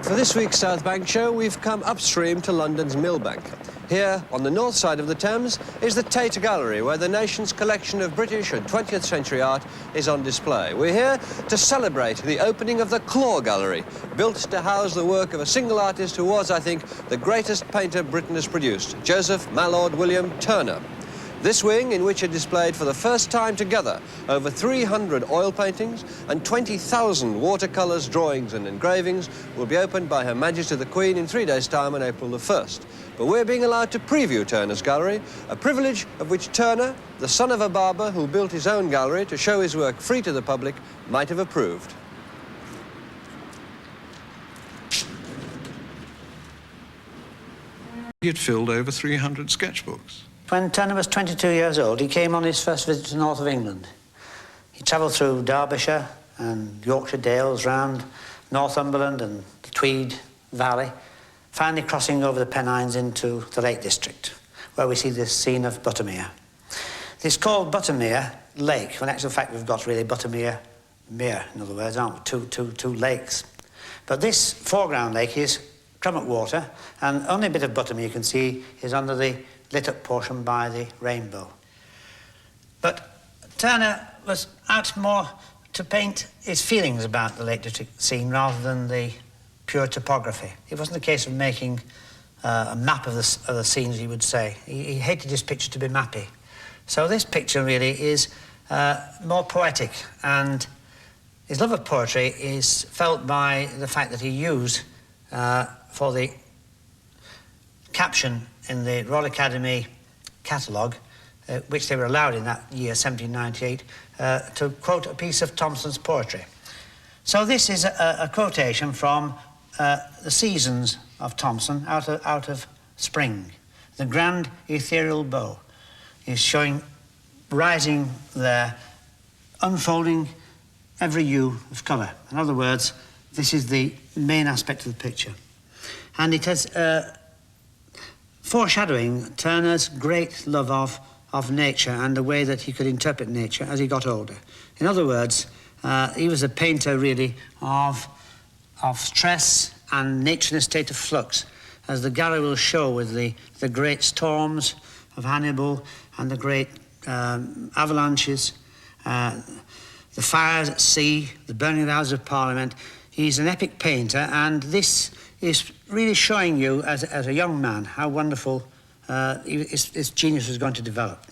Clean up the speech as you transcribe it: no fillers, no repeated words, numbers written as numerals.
For this week's South Bank show, we've come upstream to London's Millbank. Here, on the north side of the Thames, is the Tate Gallery, where the nation's collection of British and 20th century art is on display. We're here to celebrate the opening of the Clore Gallery, built to house the work of a single artist who was, I think, the greatest painter Britain has produced, Joseph Mallord William Turner. This wing, in which are displayed for the first time together over 300 oil paintings and 20,000 watercolours, drawings and engravings, will be opened by Her Majesty the Queen in 3 days' time on April the 1st. But we're being allowed to preview Turner's gallery, a privilege of which Turner, the son of a barber who built his own gallery to show his work free to the public, might have approved. He had filled over 300 sketchbooks. When Turner was 22 years old, he came on his first visit to the north of England. He travelled through Derbyshire and Yorkshire Dales, round Northumberland and the Tweed Valley, finally crossing over the Pennines into the Lake District, where we see this scene of Buttermere. It's called Buttermere Lake, when in actual fact we've got really Buttermere Mere, in other words, aren't we? Two lakes. But this foreground lake is Crummock Water, and only a bit of Buttermere you can see is under the lit-up portion by the rainbow. But Turner was out more to paint his feelings about the Lake District scene rather than the pure topography. It wasn't a case of making a map of the scenes, he would say. He hated his picture to be mappy. So this picture really is more poetic, and his love of poetry is felt by the fact that he used for the caption in the Royal Academy catalogue, which they were allowed in that year, 1798, to quote a piece of Thomson's poetry. So this is a quotation from the Seasons of Thomson, out of Spring. The grand ethereal bow is showing, rising there, unfolding every hue of colour. In other words, this is the main aspect of the picture. And it has foreshadowing Turner's great love of nature and the way that he could interpret nature as he got older. In other words, he was a painter really of stress and nature in a state of flux, as the gallery will show with the great storms of Hannibal and the great avalanches, the fires at sea, the burning of the Houses of Parliament. He's an epic painter, and this is really showing you, as a young man, how wonderful his genius was going to develop.